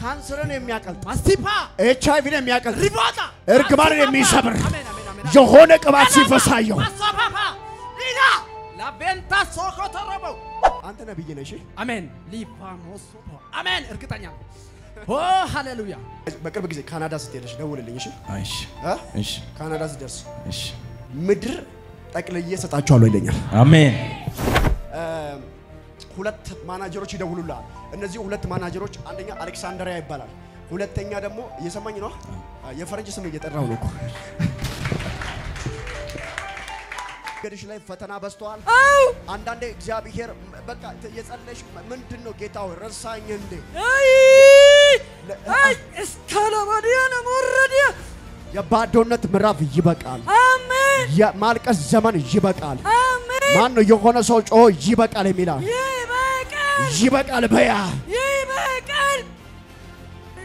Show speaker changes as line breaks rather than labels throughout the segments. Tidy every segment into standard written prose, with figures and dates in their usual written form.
ካንሰርን የሚያቀልጥ
ማስቲፓ
ኤችአይቪን የሚያቀልጥ
ሪባታ
እርግማንን የሚሰብር የሆነ ቅባት ሲፈሳየው
ማሳፋፋ ሊና ላቤንታ ሶኮተረበው
አንተ ነብይ ነሽ
አሜን ሊፋሞስ አሜን እርግጠኛ ኦ ሃሌሉያ
በቅርብ ጊዜ ካናዳ ስትሄድሽ ደውልልኝ እሺ
እሺ
ካናዳ ስትደርስ
እሺ
ምድር ጠቅልዬ ሰጣቸዋለሁ ይለኛል
አሜን
ሁለት ማናጀሮች ይደውሉልሃል እነዚህ ሁለት ማናጀሮች አንደኛ አሌክሳንድሪያ ይባላል ሁለተኛ ደግሞ እየሰማኝ ነው የፈረንጅ ስም እየጠራው ነው እኮ ገድሽ ላይ ፈተና በስተዋል አንዳንዴ እግዚአብሔር በቃ የጸለሽ ምንድነው ጌታው ረሳኝ እንዴ
አይ እስካለባዲያና ወረዲያ
የባዶነት ምዕራፍ ይበቃል
አሜን
የማልቀስ ዘመን ይበቃል
አሜን
ማን ነው የሆነ ሰው ጮ ይበቃል የሚላል ይበቃል በያ
ይበቃል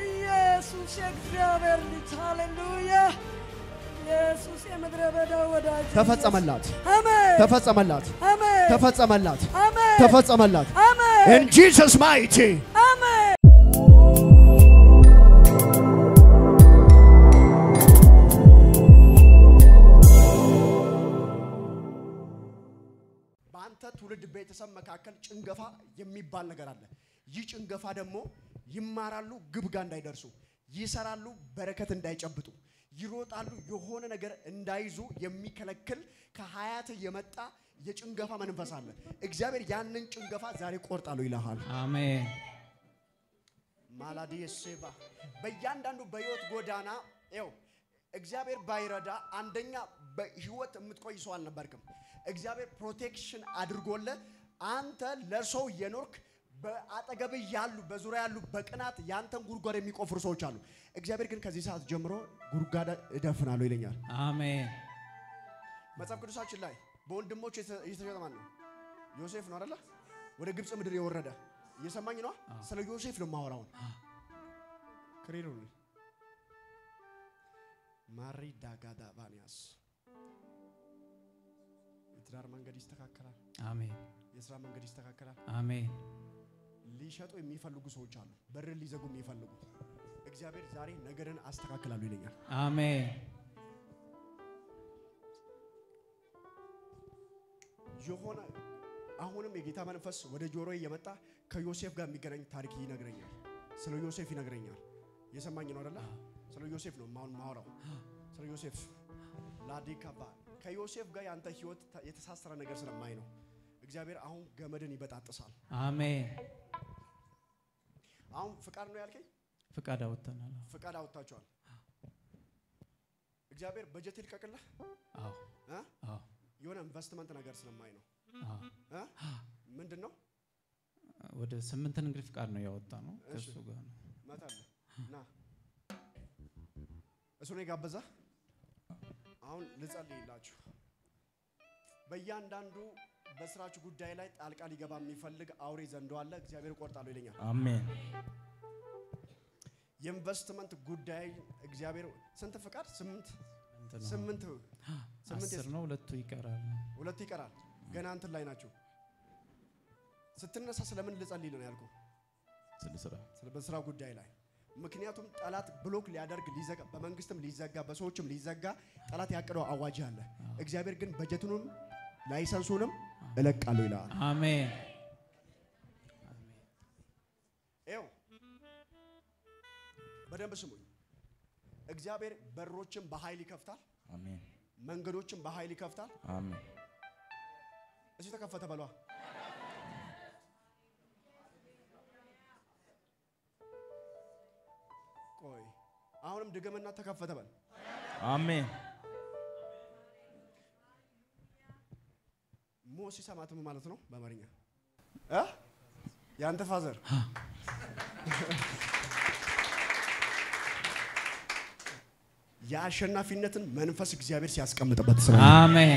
ኢየሱስ እግዚአብሔር ልጅ ሃሌሉያ ኢየሱስ የምድረ በዳ ወዳጅ
ተፈጸመላት
አሜን
ተፈጸመላት
አሜን
ተፈጸመላት
አሜን
ተፈጸመላት
አሜን
in Jesus mighty
አሜን ባንተ ትውልድ ቤተሰብ መካከል ጭንገፋ የሚባል ነገር አለ ይጭንገፋ ደግሞ ይማራሉ ግብጋ እንዳይደርሱ ይሰራሉ በረከት እንዳይጨብጡ ይሮጣሉ የሆነ ነገር እንዳይዙ የሚከለክል ከሀያት የመጣ የጭንገፋ መንፈስ አለ እግዚአብሔር ያንን ጭንገፋ ዛሬ ቆርጣሉ ይላል
አሜን
ማላዲየሴባ በእያንዳንዱ በህይወት ጎዳና ይው እግዚአብሔር ባይረዳ አንደኛ በህይወት የምትቆይ ሰው አልነበርክም እግዚአብሔር ፕሮቴክሽን አድርጎለ አንተ ለሰው የኖርክ በአጠገብ ያሉ በዙሪያ ያሉ በቅናት ያንተን ጉርጓድ የሚቆፍሩ ሰዎች አሉ እግዚአብሔር ግን ከዚህ ሰዓት ጀምሮ ጉርጓድ እደፍናለሁ ይለኛል አሜን መጽሐፍ ቅዱሳችን ላይ በወንድሞች የተሸጠ ማን ነው ዮሴፍ ነው አይደል ወደ ግብጽ ምድር የወረደ እየሰማኝ ነው ስለ ዮሴፍ ነው ማወራው ክሬዶ ነው ማሪ ዳጋዳ ባኒያስ የትዳር መንገድ ይስተካከላል አሜን የሥራ መንገድ ይስተካከላል አሜን ሊሸጡ የሚፈልጉ ሰዎች አሉ በር ሊዘጉ የሚፈልጉ እግዚአብሔር ዛሬ ነገርን አስተካክላሉ ይለኛል አሜን የሆነ አሁንም የጌታ መንፈስ ወደ ጆሮዬ የመጣ ከዮሴፍ ጋር የሚገናኝ ታሪክ ይነግረኛል ስለ ዮሴፍ ይነግረኛል የሰማኝ ነው አይደል ስለ ዮሴፍ ነው ማውራው ስለ ዮሴፍ ላዲካባ ከዮሴፍ ጋር ያንተ ህይወት የተሳሰረ ነገር ስለማይ ነው እግዚአብሔር አሁን ገመድን ይበጣጥሳል አሜን አሁን ፍቃድ ነው ያልከኝ ፍቃድ አውጥተናል ፍቃድ አውጥታችኋል እግዚአብሔር በጀት ይልቀቅልህ አዎ የሆነ ኢንቨስትመንት ነገር ስለማይ ነው ምንድነው
ወደ 8 ንግድ ፍቃድ ነው ያወጣ ነው ከሱ ጋር ነው
ማታለ ና እሱ ነው ጋበዛ አሁን ልጸልይላችሁ በእያንዳንዱ በስራችሁ ጉዳይ ላይ ጣልቃ ሊገባ የሚፈልግ አውሬ ዘንዶ አለ እግዚአብሔር ቆርጣሉ ይለኛል አሜን የኢንቨስትመንት ጉዳይ እግዚአብሔር ስንት ፍቃድ 8 10
ነው ሁለቱ ይቀራል
ገና አንተ ላይ ናቸው ስትነሳ ስለምን ልጸልይ ነው ያልኩ ስለ በስራ ጉዳይ ላይ ምክንያቱም ጠላት ብሎክ ሊያደርግ ሊዘጋ በመንግስትም ሊዘጋ በሰዎችም ሊዘጋ ጠላት ያቀደው አዋጅ አለ እግዚአብሔር ግን በጀቱንም ላይሰንሱንም እለቃለሁ ይላል አሜን ኤው በደንብ ስሙኝ እግዚአብሔር በሮችን በኃይል ይከፍታል አሜን መንገዶችን በኃይል ይከፍታል አሜን እዚህ ተከፈተ በሏ ቆይ አሁንም ድገመና ተከፈተ በል አሜን ሞሲ ሰማተም ማለት ነው በአማርኛ ያንተ ፋዘር የአሸናፊነትን መንፈስ እግዚአብሔር ሲያስቀምጥበት ሰው አሜን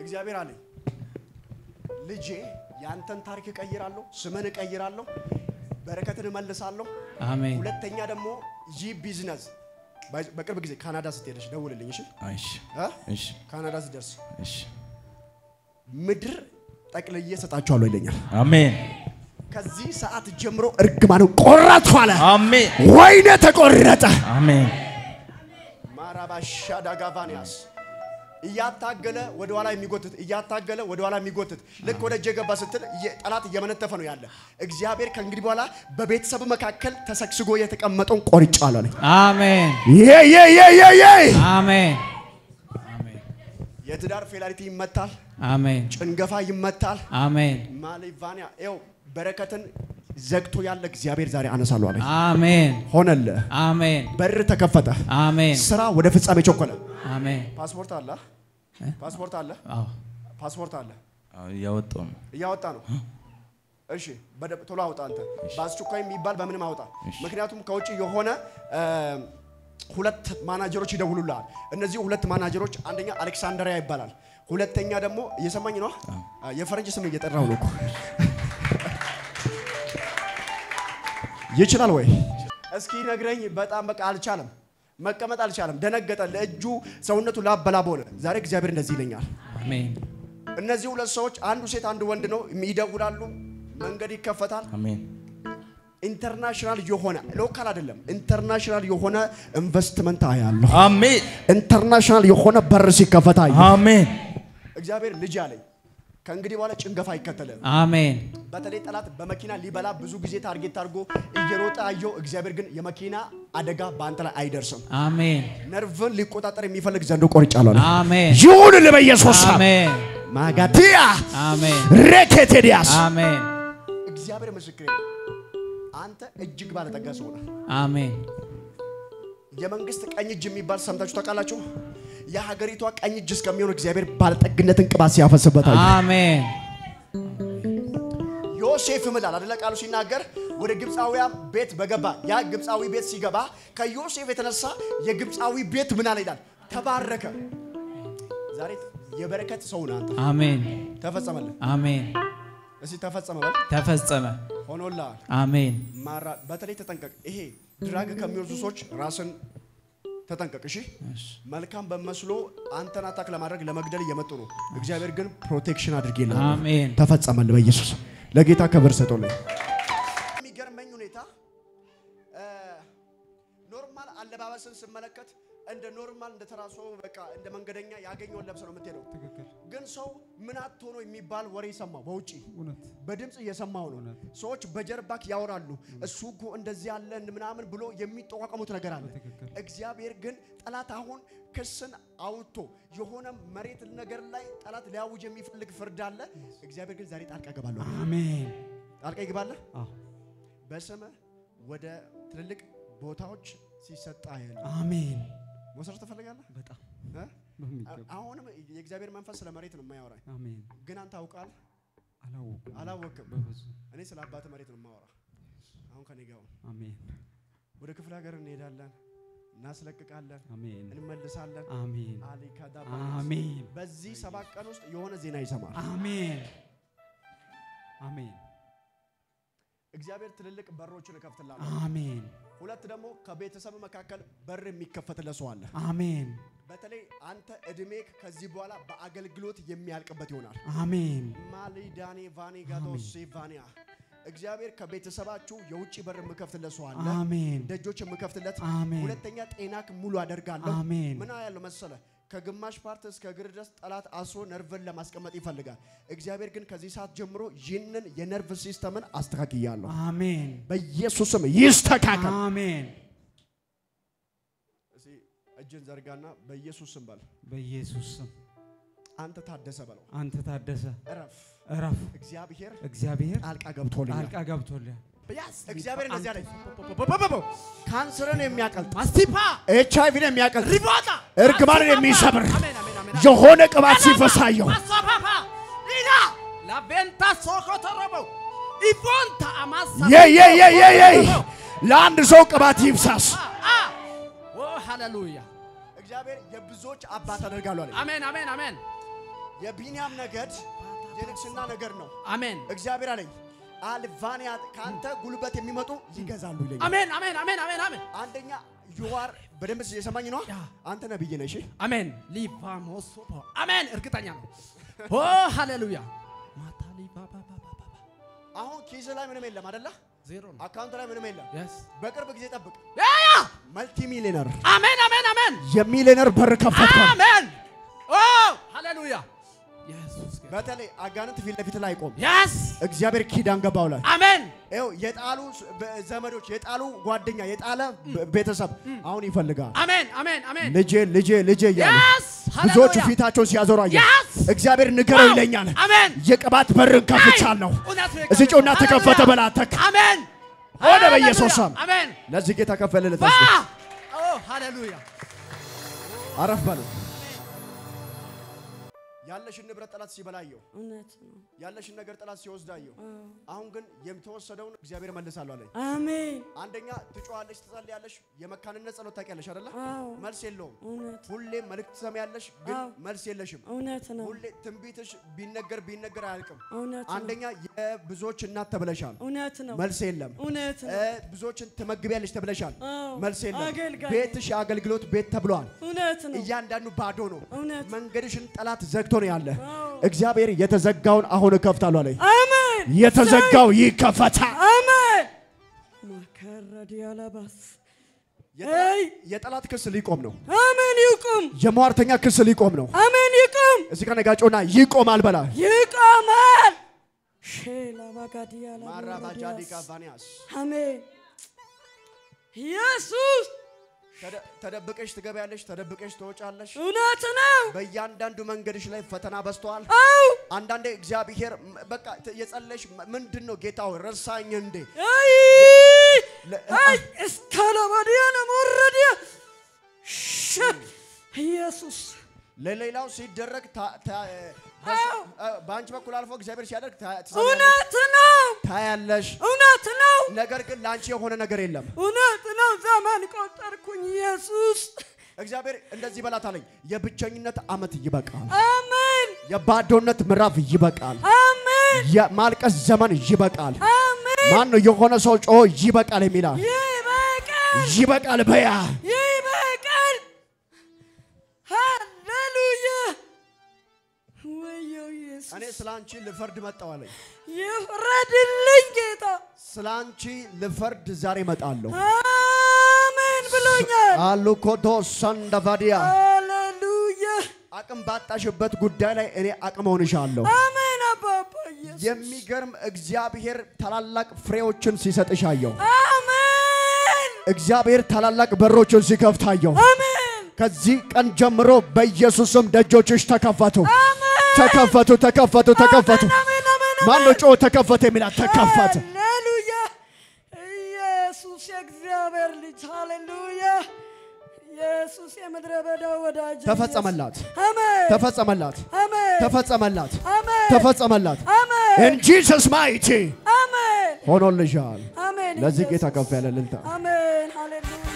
እግዚአብሔር አለ ልጄ ያንተን ታሪክ ቀይራለሁ ስምን ቀይራለሁ በረከትን መልሳለሁ አሜን ሁለተኛ ደግሞ ቢዝነስ በቅርብ ጊዜ ካናዳ ስትሄድሽ ደውልልኝ እሺ ካናዳ ስትደርስ እሺ ምድር ጠቅልዬ ሰጣቸዋለሁ ይለኛል አሜን ከዚህ ሰዓት ጀምሮ እርግማኑ ቆረጥኩ አለ።
አሜን።
ወይኔ ተቆረጠ።
አሜን።
ማራባሻ ዳጋቫኒያስ እያታገለ ወደ ኋላ የሚጎትት እያታገለ ወደ ኋላ የሚጎትት ልክ ወደ ጀገባ ስትል ጠላት እየመነተፈ ነው ያለ። እግዚአብሔር ከእንግዲህ በኋላ በቤተሰብ መካከል ተሰግስጎ የተቀመጠውን ቆርጫለሁ አለ።
አሜን። አሜን።
የትዳር ፌላሪቲ ይመታል።
አሜን።
ጭንገፋ ይመታል።
አሜን።
ማሊቫኒያ ኤው በረከትን ዘግቶ ያለ እግዚአብሔር ዛሬ አነሳለሁ አለ።
አሜን።
ሆነልህ።
አሜን።
በር ተከፈተ።
አሜን።
ስራ ወደ ፍጻሜ ቸኮለ።
አሜን።
ፓስፖርት አለ? ፓስፖርት አለ?
አዎ።
ፓስፖርት አለ?
አዎ እያወጣው ነው።
እያወጣ ነው። እሺ ቶሎ አውጣ አንተ። በአስቸኳይ የሚባል በምንም አውጣ። ምክንያቱም ከውጪ የሆነ ሁለት ማናጀሮች ይደውሉልሃል። እነዚህ ሁለት ማናጀሮች አንደኛ አሌክሳንድሪያ ይባላል። ሁለተኛ ደግሞ እየሰማኝ ነው። የፈረንጅ ስም እየጠራው ነው እኮ ይችላል ወይ? እስኪ ነግረኝ። በጣም በቃ አልቻለም፣ መቀመጥ አልቻለም፣ ደነገጠ። ለእጁ ሰውነቱ ላበላብ ሆነ። ዛሬ እግዚአብሔር እንደዚህ ይለኛል።
አሜን።
እነዚህ ሁለት ሰዎች አንዱ ሴት አንዱ ወንድ ነው። ይደውላሉ፣ መንገድ ይከፈታል።
አሜን።
ኢንተርናሽናል የሆነ ሎካል አይደለም፣ ኢንተርናሽናል የሆነ ኢንቨስትመንት አያለሁ።
አሜን።
ኢንተርናሽናል የሆነ በር ሲከፈታ
አሜን።
እግዚአብሔር ልጅ አለኝ። ከእንግዲህ በኋላ ጭንገፋ አይከተልም።
አሜን።
በተለይ ጠላት በመኪና ሊበላ ብዙ ጊዜ ታርጌት አድርጎ እየሮጠ አየው። እግዚአብሔር ግን የመኪና አደጋ በአንተ ላይ አይደርስም።
አሜን።
ነርቭን ሊቆጣጠር የሚፈልግ ዘንዶ ቆርጫለሁ።
አሜን።
ይሁን ለኢየሱስ
አሜን።
ማጋቲያ
አሜን።
ረከቴዲያስ
አሜን።
እግዚአብሔር ምስክሬ ነው። አንተ እጅግ ባለጠጋ ሰው ነህ።
አሜን።
የመንግስት ቀኝ እጅ የሚባል ሰምታችሁ ታውቃላችሁ? የሀገሪቷ ቀኝ እጅ እስከሚሆን እግዚአብሔር ባለጠግነትን ቅባት ሲያፈስበታል።
አሜን።
ዮሴፍ ምላል አይደለ ቃሉ ሲናገር ወደ ግብፃውያን ቤት በገባ ያ ግብፃዊ ቤት ሲገባ ከዮሴፍ የተነሳ የግብፃዊ ቤት ምን ይላል? ተባረከ። ዛሬ የበረከት ሰው ነህ አንተ።
አሜን።
ተፈጸመለ።
አሜን።
እሺ ተፈጸመ በል።
ተፈጸመ።
ሆኖልሃል።
አሜን።
በተለይ ተጠንቀቅ። ይሄ ድራግ ከሚወስዱ ሰዎች ራስን ተጠንቀቅ። እሺ መልካም በመስሎ አንተን አታክ ለማድረግ ለመግደል እየመጡ ነው። እግዚአብሔር ግን ፕሮቴክሽን አድርጌልህ።
አሜን።
ተፈጸመል በኢየሱስ ለጌታ ክብር ሰጥቶልኝ። የሚገርመኝ ሁኔታ ኖርማል አለባበስን ስመለከት እንደ ኖርማል እንደ ተራሶ በቃ እንደ መንገደኛ ያገኘውን ለብሰ ነው የምትሄደው። ግን ሰው ምን አትሆኖ የሚባል ወሬ ሰማው። በውጪ በድምጽ እየሰማው ነው። ሰዎች በጀርባክ ያወራሉ። እሱ እኮ እንደዚህ ያለ ምናምን ብሎ የሚጠዋቀሙት ነገር አለ። እግዚአብሔር ግን ጠላት አሁን ክስን አውጥቶ የሆነ መሬት ነገር ላይ ጠላት ሊያውጅ የሚፈልግ ፍርድ አለ። እግዚአብሔር ግን ዛሬ ጣልቃ ገባለሁ።
አሜን።
ጣልቃ ይገባል። በስመ ወደ ትልልቅ ቦታዎች ሲሰጣ ያለ አሜን። ወሰር ተፈልጋለህ በጣም አሁንም የእግዚአብሔር መንፈስ ስለ መሬት ነው የማያወራኝ። አሜን። ግን አንተ አውቃል አላወቅም። እኔ ስለ አባተ መሬት ነው የማወራ። አሁን ከኔ ጋር አሜን። ወደ ክፍለ ሀገር እንሄዳለን፣ እናስለቅቃለን፣ አሜን፣ እንመልሳለን። አሜን። አሊካዳ አሜን። በዚህ 7 ቀን ውስጥ የሆነ ዜና ይሰማል። አሜን። አሜን። እግዚአብሔር ትልልቅ በሮችን ይከፍትልሃል። አሜን። ሁለት ደግሞ ከቤተሰብ መካከል በር የሚከፈትለት ሰው አለ። አሜን። በተለይ አንተ እድሜክ ከዚህ በኋላ በአገልግሎት የሚያልቅበት ይሆናል። አሜን። ማሊዳኔ ቫኒ ጋዶስ ቫኒያ እግዚአብሔር ከቤተሰባችሁ የውጪ በር የምከፍትለት ሰው አለ። አሜን። ደጆች የምከፍትለት። ሁለተኛ ጤናክ ሙሉ አደርጋለሁ። አሜን። ምን ያለው መሰለ ከግማሽ ፓርት እስከ እግር ድረስ ጠላት አስሮ ነርቭን ለማስቀመጥ ይፈልጋል። እግዚአብሔር ግን ከዚህ ሰዓት ጀምሮ ይህንን የነርቭ ሲስተምን አስተካክያለሁ። አሜን። በኢየሱስ ስም ይስተካከል። አሜን። እሺ እጅን ዘርጋና በኢየሱስ ስም በል። በኢየሱስ ስም አንተ ታደሰ በለው። አንተ ታደሰ እረፍ። እግዚአብሔር ጣልቃ ገብቶልኛል። እግዚአብሔር እንደዚህ አለኝ። ካንሰርን የሚያቀልጥ ማስቲፓ ኤችአይቪን የሚያቀልጥ ሪባታ እርግማንን የሚሰብር የሆነ ቅባት ሲፈሳየው ኢላ ላቤንታ ሶኮተረበው ኢፎንታ አማሳ ለአንድ ሰው ቅባት ይፍሳስ። ኦ ሃሌሉያ። እግዚአብሔር የብዙዎች አባት አደርጋለሁ አለኝ። አሜን አሜን አሜን። የቢንያም ነገድ የንግስና ነገር ነው። አሜን። እግዚአብሔር አለኝ አልቫኒያ ካንተ ጉልበት የሚመጡ ይገዛሉ ይለኛል። አሜን አሜን አሜን አሜን አሜን። አንደኛ ዩአር በደንብ የሰማኝ ነው። አንተ ነብይ ነህ። እሺ አሜን። ሊባሞስ አሜን። እርግጠኛ ነው። ኦ ሃሌሉያ። ማታሊ ባባ አሁን ኪስ ላይ ምንም የለም አይደለ?
ዜሮ ነው።
አካውንት ላይ ምንም የለም።
yes
በቅርብ ጊዜ ጠብቅ።
ያ
መልቲ ሚሊዮነር
አሜን አሜን አሜን
የሚሊዮነር በር ከፈትከ።
አሜን ኦ ሃሌሉያ ኢየሱስ
በተለይ አጋንንት ፊት ለፊት ላይ ቆም።
yes
እግዚአብሔር ኪዳን ገባው ላይ
አሜን
ይኸው የጣሉ ዘመዶች የጣሉ ጓደኛ የጣለ ቤተሰብ አሁን ይፈልጋል።
አሜን አሜን አሜን
ልጄ ያሉ
yes
ብዙዎቹ ፊታቸውን ሲያዞሩ አየሁ። እግዚአብሔር ንገረው ይለኛል።
አሜን
የቅባት በርን ከፍቻለሁ። እዚህ ጮና ተከፈተ በላተክ
አሜን
ሆነ በኢየሱስ ስም
አሜን።
ለዚህ ጌታ ከፈለለ
ኦ ሃሌሉያ
አረፍ ባሉ ያለሽን ንብረት ጠላት ሲበላየው
እውነት ነው።
ያለሽን ነገር ጠላት ሲወስዳየው አሁን ግን የምትወሰደውን እግዚአብሔር መልሳለሁ አለኝ።
አሜን።
አንደኛ ትጮሃለሽ፣ ትጸልያለሽ። የመካንነት ጸሎት ታውቂያለሽ አይደለ? መልስ የለውም። ሁሌ መልእክት ትሰሚያለሽ ግን መልስ የለሽም።
እውነት ነው።
ሁሌ ትንቢትሽ ቢነገር አያልቅም።
እውነት ነው።
አንደኛ የብዙዎች እናት ተብለሻል።
እውነት ነው።
መልስ የለም።
እውነት ነው።
ብዙዎችን ትመግቢያለሽ ተብለሻል። መልስ የለም።
አገልጋይ
ቤትሽ የአገልግሎት ቤት ተብሏል።
እውነት ነው።
እያንዳንዱ ባዶ ነው።
እውነት
መንገድሽን ጠላት ዘግቶ ነው ያለ። እግዚአብሔር የተዘጋውን አሁን እከፍታለሁ አለኝ።
አሜን።
የተዘጋው ይከፈታል።
አሜን። ማከራዲያላባስ
የጠላት ክስ ሊቆም ነው።
አሜን። ይቆም።
የሟርተኛ ክስ ሊቆም ነው።
አሜን። ይቆም።
እዚህ ጋር ነጋጮና ይቆማል በላ
ይቆማል። ሼላ ባጋዲያላ
ማራባጃዲ ካቫኒያስ
አሜን። ኢየሱስ
ተደብቀሽ ትገቢያለሽ፣ ተደብቀሽ ትወጫለሽ።
እውነት ነው።
በእያንዳንዱ መንገድሽ ላይ ፈተና በዝቷል። አንዳንዴ እግዚአብሔር በቃ የጸለሽ ምንድነው ጌታው ረሳኝ እንዴ?
አይ እስካላባዲያ ነው ወረዲያ ኢየሱስ
ለሌላው ሲደረግ በአንቺ በኩል አልፎ እግዚአብሔር ሲያደርግ
እውነት ነው።
ታያለሽ።
እውነት ነው።
ነገር ግን ላንቺ የሆነ ነገር የለም።
እውነት ነው። ዘመን ቆጠርኩኝ። ኢየሱስ
እግዚአብሔር እንደዚህ በላት አለኝ። የብቸኝነት ዓመት ይበቃል።
አሜን።
የባዶነት ምዕራፍ ይበቃል።
አሜን።
የማልቀስ ዘመን ይበቃል።
አሜን።
ማን ነው የሆነ ሰው ጮሆ ይበቃል የሚላል?
ይበቃል።
ይበቃል በያ
ይበቃል። ሃሌሉያ ወዮ ኢየሱስ
እኔ ስላንቺ ልፈርድ መጣሁ አለኝ።
ይፍረድልኝ ጌታ።
ስላንቺ ልፈርድ ዛሬ መጣለሁ።
አሜን ብሎኛል።
አሉኮቶ ሰንደቫዲያ
ሃሌሉያ።
አቅም ባጣሽበት ጉዳይ ላይ እኔ አቅም ሆንሻለሁ።
አሜን አባባ ኢየሱስ።
የሚገርም እግዚአብሔር ታላላቅ ፍሬዎችን ሲሰጥሽ አየሁ።
አሜን።
እግዚአብሔር ታላላቅ በሮችን ሲከፍት አየሁ።
አሜን።
ከዚህ ቀን ጀምሮ በኢየሱስም ደጆችሽ ተከፈቱ።
ተከፈቱ።
ማን ነው ጮህ ተከፈተ የሚላት? ተከፈተ።
ሃሌሉያ ኢየሱስ የእግዚአብሔር ልጅ ሃሌሉያ ኢየሱስ የምድረ በዳ ወዳጅ
ተፈጸመላት።
አሜን።
ተፈጸመላት።
አሜን።
ተፈጸመላት።
አሜን።
ተፈጸመላት።
አሜን።
in Jesus mighty
አሜን።
ሆኖልሻል።
አሜን።
ለዚህ ጌታ ከፍ ያለ እልልታ።
አሜን ሃሌሉያ